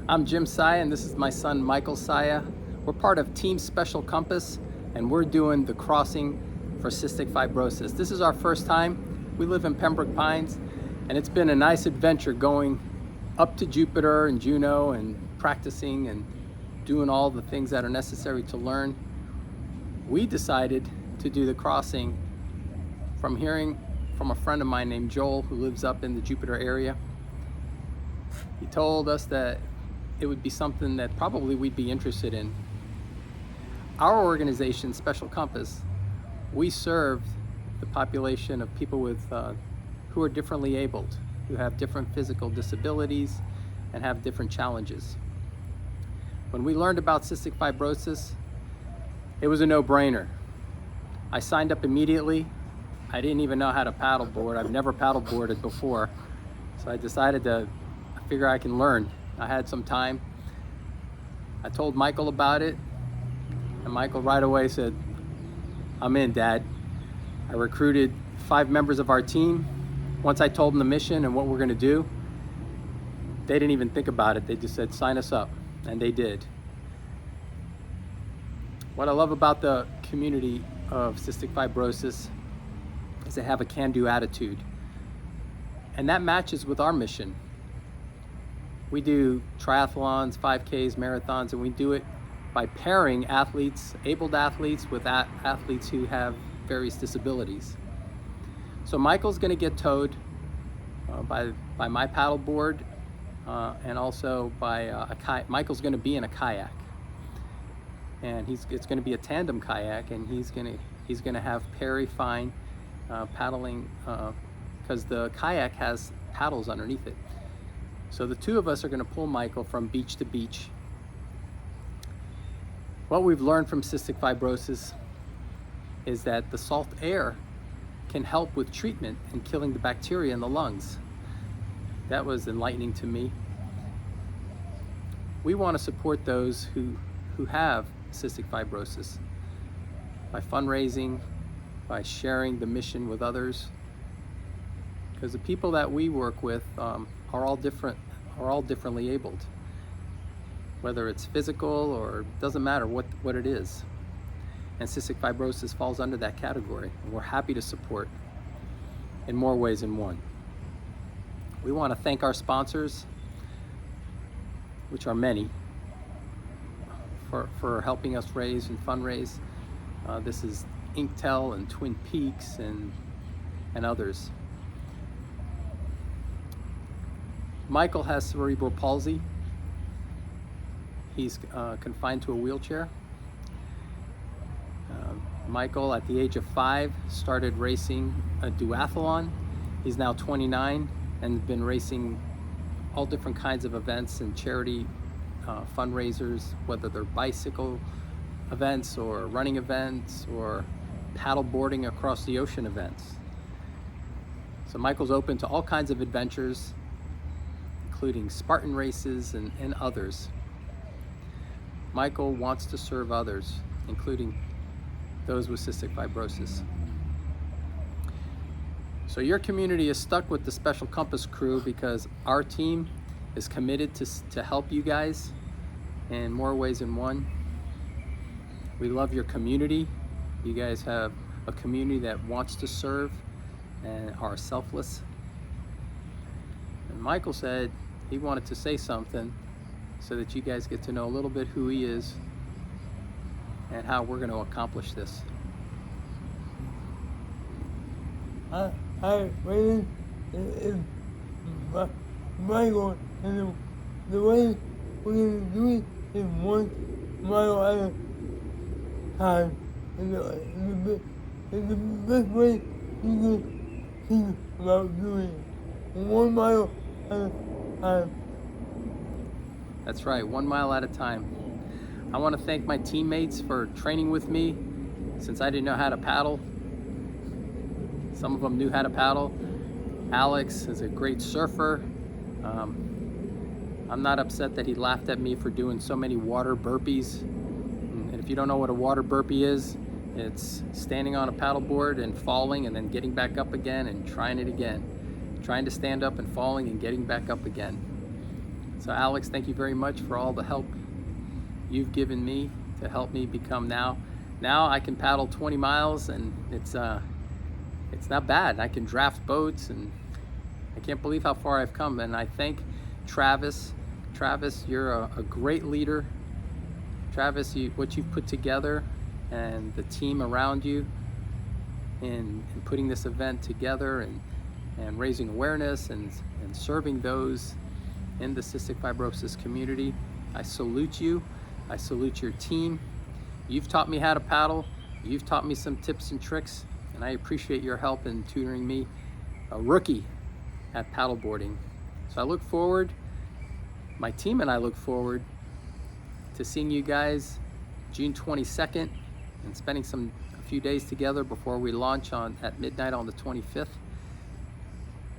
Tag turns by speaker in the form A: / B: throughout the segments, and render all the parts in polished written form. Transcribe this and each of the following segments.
A: I'm Jim Sayih, and this is my son Michael Sayih. We're part of Team Special Compass, and we're doing the crossing for cystic fibrosis. This is our first time. We live in Pembroke Pines, and it's been a nice adventure going up to Jupiter and Juno and practicing and doing all the things that are necessary to learn. We decided to do the crossing from hearing from a friend of mine named Joel, who lives up in the Jupiter area. He told us that it would be something that probably we'd be interested in. Our organization, Special Compass, we serve the population of people with who are differently abled, who have different physical disabilities and have different challenges. When we learned about cystic fibrosis, it was a no-brainer. I signed up immediately. I didn't even know how to paddleboard. I've never paddleboarded before, so I decided to figure I can learn. I had some time. I told Michael about it, and Michael right away said, "I'm in, Dad." I recruited 5 members of our team. Once I told them the mission and what we're gonna do, they didn't even think about it. They just said, "Sign us up," and they did. What I love about the community of cystic fibrosis is they have a can-do attitude, and that matches with our mission. We do triathlons, 5Ks, marathons, and we do it by pairing athletes, abled athletes, with athletes who have various disabilities. So Michael's going to get towed by my paddleboard, and also by a kayak. Michael's going to be in a kayak, and it's going to be a tandem kayak, and he's going to have Perry Fine paddling, because the kayak has paddles underneath it. So the two of us are going to pull Michael from beach to beach. What we've learned from cystic fibrosis is that the salt air can help with treatment and killing the bacteria in the lungs. That was enlightening to me. We want to support those who have cystic fibrosis by fundraising, by sharing the mission with others, because the people that we work with are all differently abled, whether it's physical or doesn't matter what it is. And cystic fibrosis falls under that category, and we're happy to support in more ways than one. We want to thank our sponsors, which are many, for helping us raise and fundraise. This is Inktel and Twin Peaks and others. Michael has cerebral palsy. He's confined to a wheelchair. Michael, at the age of 5, started racing a duathlon. He's now 29 and been racing all different kinds of events and charity fundraisers, whether they're bicycle events or running events or paddle boarding across the ocean events. So Michael's open to all kinds of adventures, including Spartan races and others. Michael wants to serve others, including those with cystic fibrosis. So your community is stuck with the Special Compass crew because our team is committed to help you guys in more ways than one. We love your community. You guys have a community that wants to serve and are selfless. And Michael said he wanted to say something so that you guys get to know a little bit who he is and how we're going to accomplish this.
B: I really is Michael, and the way we're going to do it is 1 mile at a time. And the best way you can think about doing it. 1 mile at a time.
A: That's right, 1 mile at a time. I want to thank my teammates for training with me since I didn't know how to paddle. Some of them knew how to paddle. Alex is a great surfer. I'm not upset that he laughed at me for doing so many water burpees. And if you don't know what a water burpee is, it's standing on a paddleboard and falling and then getting back up again and trying it again. Trying to stand up and falling and getting back up again. So Alex, thank you very much for all the help you've given me to help me become now I can paddle 20 miles, and it's not bad. I can draft boats, and I can't believe how far I've come. And I thank Travis. Travis, you're a great leader. Travis, what you've put together and the team around you in putting this event together and raising awareness and serving those in the cystic fibrosis community. I salute you. I salute your team. You've taught me how to paddle. You've taught me some tips and tricks, and I appreciate your help in tutoring me, a rookie at paddleboarding. So I look forward, my team and I look forward to seeing you guys June 22nd and spending a few days together before we launch at midnight on the 25th.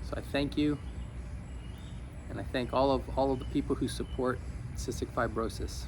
A: So I thank you, and I thank all of the people who support cystic fibrosis.